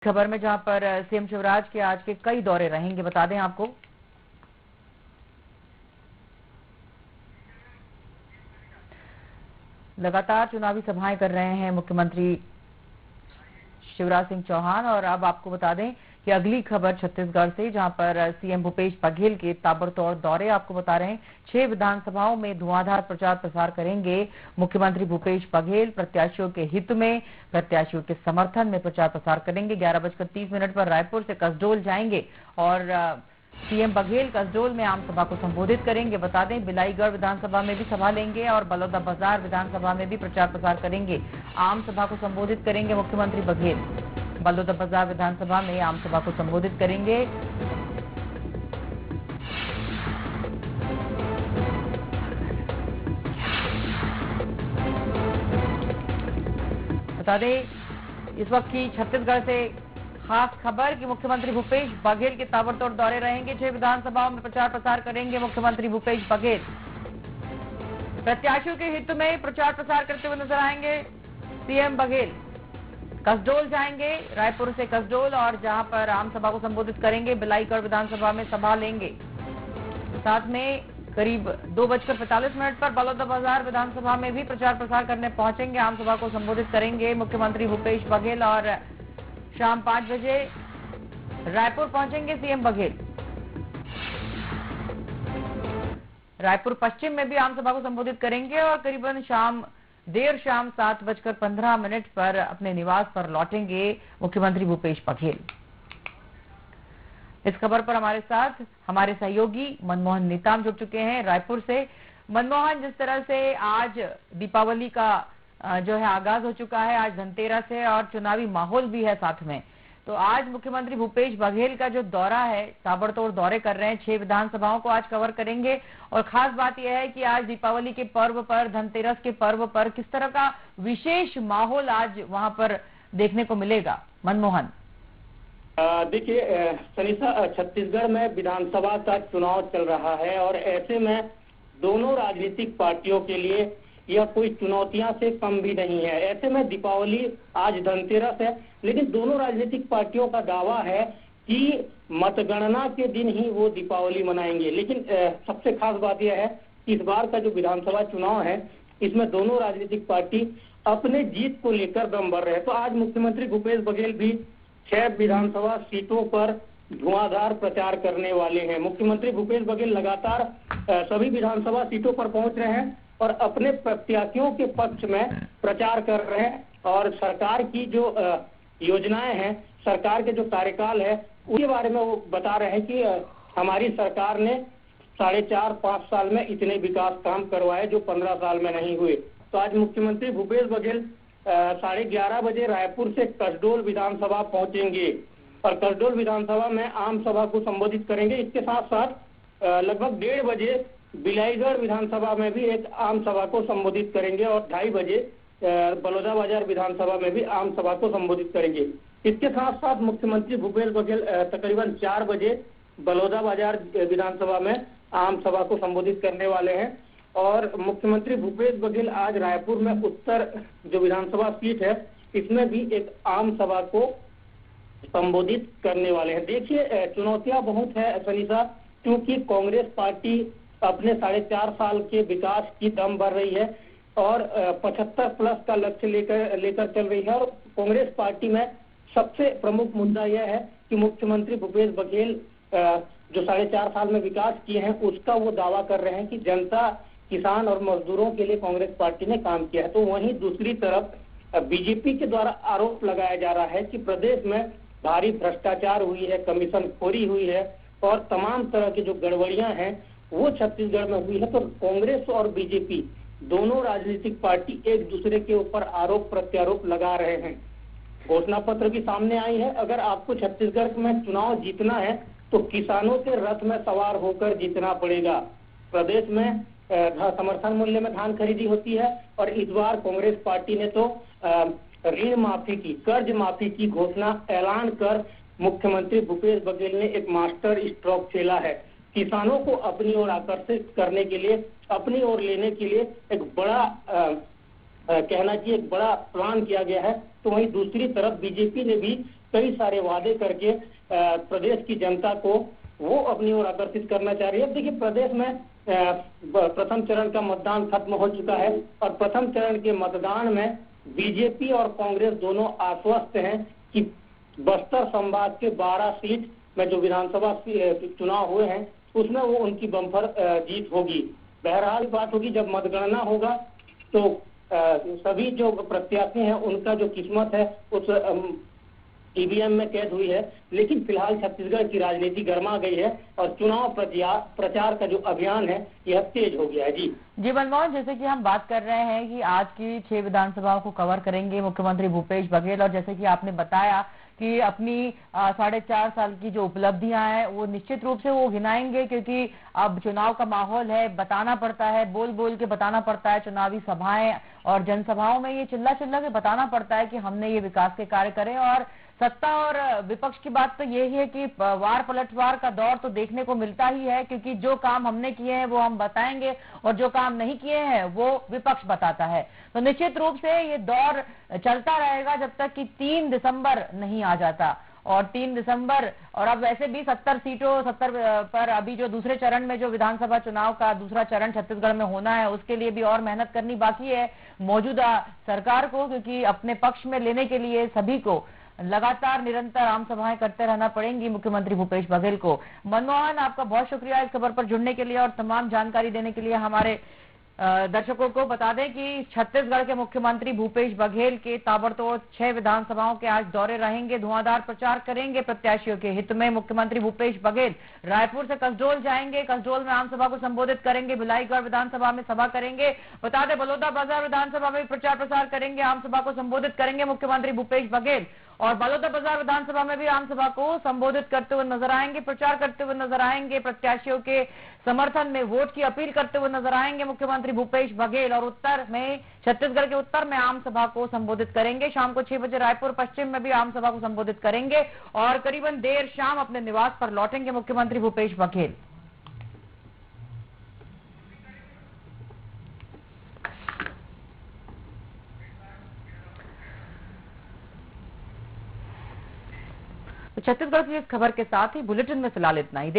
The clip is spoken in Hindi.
खबर में जहां पर सीएम शिवराज के आज के कई दौरे रहेंगे, बता दें आपको। लगातार चुनावी सभाएं कर रहे हैं मुख्यमंत्री शिवराज सिंह चौहान। और अब आपको बता दें कि अगली खबर छत्तीसगढ़ से, जहां पर सीएम भूपेश बघेल के ताबड़तोड़ दौरे आपको बता रहे हैं। 6 विधानसभाओं में धुआंधार प्रचार प्रसार करेंगे मुख्यमंत्री भूपेश बघेल। प्रत्याशियों के हित में, प्रत्याशियों के समर्थन में प्रचार प्रसार करेंगे। 11:30 पर रायपुर से कसडोल जाएंगे और सीएम बघेल कसडोल में आम सभा को संबोधित करेंगे। बता दें बिलाईगढ़ विधानसभा में भी सभा लेंगे और बलौदाबाजार विधानसभा में भी प्रचार प्रसार करेंगे। आम सभा को संबोधित करेंगे मुख्यमंत्री बघेल। बलौदाबाजार विधानसभा में आम सभा को संबोधित करेंगे। बता दें इस वक्त की छत्तीसगढ़ से खास खबर कि मुख्यमंत्री भूपेश बघेल के ताबड़तोड़ दौरे रहेंगे। 6 विधानसभाओं में प्रचार प्रसार करेंगे मुख्यमंत्री भूपेश बघेल। प्रत्याशियों के हित में प्रचार प्रसार करते हुए नजर आएंगे सीएम बघेल। कसडोल जाएंगे, रायपुर से कसडोल, और जहां पर आम सभा को संबोधित करेंगे। बिलाईगढ़ विधानसभा में सभा लेंगे। साथ में करीब 2:45 पर बलौदाबाजार विधानसभा में भी प्रचार प्रसार करने पहुंचेंगे। आम सभा को संबोधित करेंगे मुख्यमंत्री भूपेश बघेल और शाम 5 बजे रायपुर पहुंचेंगे सीएम बघेल। रायपुर पश्चिम में भी आम सभा को संबोधित करेंगे और करीबन देर शाम 7:15 पर अपने निवास पर लौटेंगे मुख्यमंत्री भूपेश बघेल। इस खबर पर हमारे साथ हमारे सहयोगी मनमोहन नेताम जुड़ चुके हैं रायपुर से। मनमोहन, जिस तरह से आज दीपावली का जो है आगाज हो चुका है, आज धनतेरस है और चुनावी माहौल भी है साथ में, तो आज मुख्यमंत्री भूपेश बघेल का जो दौरा है, ताबड़तोड़ दौरे कर रहे हैं। 6 विधानसभाओं को आज कवर करेंगे और खास बात यह है कि आज दीपावली के पर्व पर, धनतेरस के पर्व पर किस तरह का विशेष माहौल आज वहां पर देखने को मिलेगा। मनमोहन, देखिए सनीसा, छत्तीसगढ़ में विधानसभा का चुनाव चल रहा है और ऐसे में दोनों राजनीतिक पार्टियों के लिए यह कोई चुनौतियां से कम भी नहीं है। ऐसे में दीपावली, आज धनतेरस है, लेकिन दोनों राजनीतिक पार्टियों का दावा है कि मतगणना के दिन ही वो दीपावली मनाएंगे। लेकिन सबसे खास बात यह है कि इस बार का जो विधानसभा चुनाव है, इसमें दोनों राजनीतिक पार्टी अपने जीत को लेकर दम भर रहे हैं। तो आज मुख्यमंत्री भूपेश बघेल भी 6 विधानसभा सीटों पर धुआंधार प्रचार करने वाले हैं। मुख्यमंत्री भूपेश बघेल लगातार सभी विधानसभा सीटों पर पहुंच रहे हैं और अपने प्रत्याशियों के पक्ष में प्रचार कर रहे हैं और सरकार की जो योजनाएं हैं, सरकार के जो कार्यकाल है, उसके बारे में वो बता रहे हैं कि हमारी सरकार ने 4.5-5 साल में इतने विकास काम करवाए जो 15 साल में नहीं हुए। तो आज मुख्यमंत्री भूपेश बघेल 11:30 बजे रायपुर से कसडोल विधानसभा पहुंचेंगे और कसडोल विधानसभा में आम सभा को संबोधित करेंगे। इसके साथ साथ लगभग 1:30 बजे बिलाईगढ़ विधानसभा में भी एक आम सभा को संबोधित करेंगे और 2:30 बजे बलौदाबाजार विधानसभा में भी आम सभा को संबोधित करेंगे। इसके साथ साथ मुख्यमंत्री भूपेश बघेल तकरीबन 4 बजे बलौदाबाजार विधानसभा में आम सभा को संबोधित करने वाले हैं। और मुख्यमंत्री भूपेश बघेल आज रायपुर में उत्तर जो विधानसभा सीट है, इसमें भी एक आम सभा को संबोधित करने वाले हैं। देखिए चुनौतियां बहुत है सनीसा, क्योंकि कांग्रेस पार्टी अपने 4.5 साल के विकास की दम भर रही है और 75+ का लक्ष्य लेकर चल रही है। और कांग्रेस पार्टी में सबसे प्रमुख मुद्दा यह है कि मुख्यमंत्री भूपेश बघेल जो 4.5 साल में विकास किए हैं, उसका वो दावा कर रहे हैं कि जनता, किसान और मजदूरों के लिए कांग्रेस पार्टी ने काम किया है। तो वहीं दूसरी तरफ बीजेपी के द्वारा आरोप लगाया जा रहा है कि प्रदेश में भारी भ्रष्टाचार हुई है, कमीशन खोरी हुई है और तमाम तरह की जो गड़बड़ियां हैं वो छत्तीसगढ़ में हुई है। तो कांग्रेस और बीजेपी दोनों राजनीतिक पार्टी एक दूसरे के ऊपर आरोप प्रत्यारोप लगा रहे हैं। घोषणा पत्र भी सामने आई है। अगर आपको छत्तीसगढ़ में चुनाव जीतना है तो किसानों के रथ में सवार होकर जीतना पड़ेगा। प्रदेश में समर्थन मूल्य में धान खरीदी होती है और इस बार कांग्रेस पार्टी ने तो ऋण माफी की, कर्ज माफी की घोषणा ऐलान कर मुख्यमंत्री भूपेश बघेल ने एक मास्टर स्ट्रोक खेला है। किसानों को अपनी ओर आकर्षित करने के लिए, अपनी ओर लेने के लिए एक बड़ा कहना चाहिए एक बड़ा प्लान किया गया है। तो वहीं दूसरी तरफ बीजेपी ने भी कई सारे वादे करके प्रदेश की जनता को वो अपनी ओर आकर्षित करना चाह रही है। देखिए, प्रदेश में प्रथम चरण का मतदान खत्म हो चुका है और प्रथम चरण के मतदान में बीजेपी और कांग्रेस दोनों आश्वस्त हैं कि बस्तर संभाग के 12 सीट में जो विधानसभा चुनाव हुए हैं उसमें वो उनकी बम्पर जीत होगी। बहरहाल बात होगी जब मतगणना होगा तो सभी जो प्रत्याशी हैं उनका जो किस्मत है उस ईवीएम में कैद हुई है। लेकिन फिलहाल छत्तीसगढ़ की राजनीति गर्मा गई है और चुनाव प्रचार का जो अभियान है यह तेज हो गया है। जी मनमोहन, जैसे कि हम बात कर रहे हैं कि आज की 6 विधानसभाओं को कवर करेंगे मुख्यमंत्री भूपेश बघेल, और जैसे कि आपने बताया कि अपनी 4.5 साल की जो उपलब्धियां हैं वो निश्चित रूप से वो गिनाएंगे, क्योंकि अब चुनाव का माहौल है, बताना पड़ता है, बोल बोल के बताना पड़ता है। चुनावी सभाएं और जनसभाओं में ये चिल्ला चिल्ला के बताना पड़ता है कि हमने ये विकास के कार्य करे। और सत्ता और विपक्ष की बात तो यही है कि वार पलटवार का दौर तो देखने को मिलता ही है, क्योंकि जो काम हमने किए हैं वो हम बताएंगे और जो काम नहीं किए हैं वो विपक्ष बताता है। तो निश्चित रूप से ये दौर चलता रहेगा जब तक कि 3 दिसंबर नहीं आ जाता। और 3 दिसंबर, और अब वैसे भी 70 पर अभी जो दूसरे चरण में जो विधानसभा चुनाव का दूसरा चरण छत्तीसगढ़ में होना है उसके लिए भी और मेहनत करनी बाकी है मौजूदा सरकार को, क्योंकि अपने पक्ष में लेने के लिए सभी को लगातार निरंतर आम सभाएं करते रहना पड़ेंगी मुख्यमंत्री भूपेश बघेल को। मनमोहन, आपका बहुत शुक्रिया इस खबर पर जुड़ने के लिए और तमाम जानकारी देने के लिए। हमारे दर्शकों को बता दें कि छत्तीसगढ़ के मुख्यमंत्री भूपेश बघेल के ताबड़तोड़ 6 विधानसभाओं के आज दौरे रहेंगे, धुआंधार प्रचार करेंगे प्रत्याशियों के हित में। मुख्यमंत्री भूपेश बघेल रायपुर से कसडोल जाएंगे, कसडोल में आम सभा को संबोधित करेंगे, भिलाईगढ़ विधानसभा में सभा करेंगे। बता दें बलौदाबाजार विधानसभा में प्रचार प्रसार करेंगे, आम सभा को संबोधित करेंगे मुख्यमंत्री भूपेश बघेल। और बलौदाबाजार विधानसभा में भी आम सभा को संबोधित करते हुए नजर आएंगे, प्रचार करते हुए नजर आएंगे, प्रत्याशियों के समर्थन में वोट की अपील करते हुए नजर आएंगे मुख्यमंत्री भूपेश बघेल। और उत्तर में, छत्तीसगढ़ के उत्तर में आम सभा को संबोधित करेंगे। शाम को 6 बजे रायपुर पश्चिम में भी आम सभा को संबोधित करेंगे और करीबन देर शाम अपने निवास पर लौटेंगे मुख्यमंत्री भूपेश बघेल। तो छत्तीसगढ़ की इस खबर के साथ ही बुलेटिन में फिलहाल इतना ही।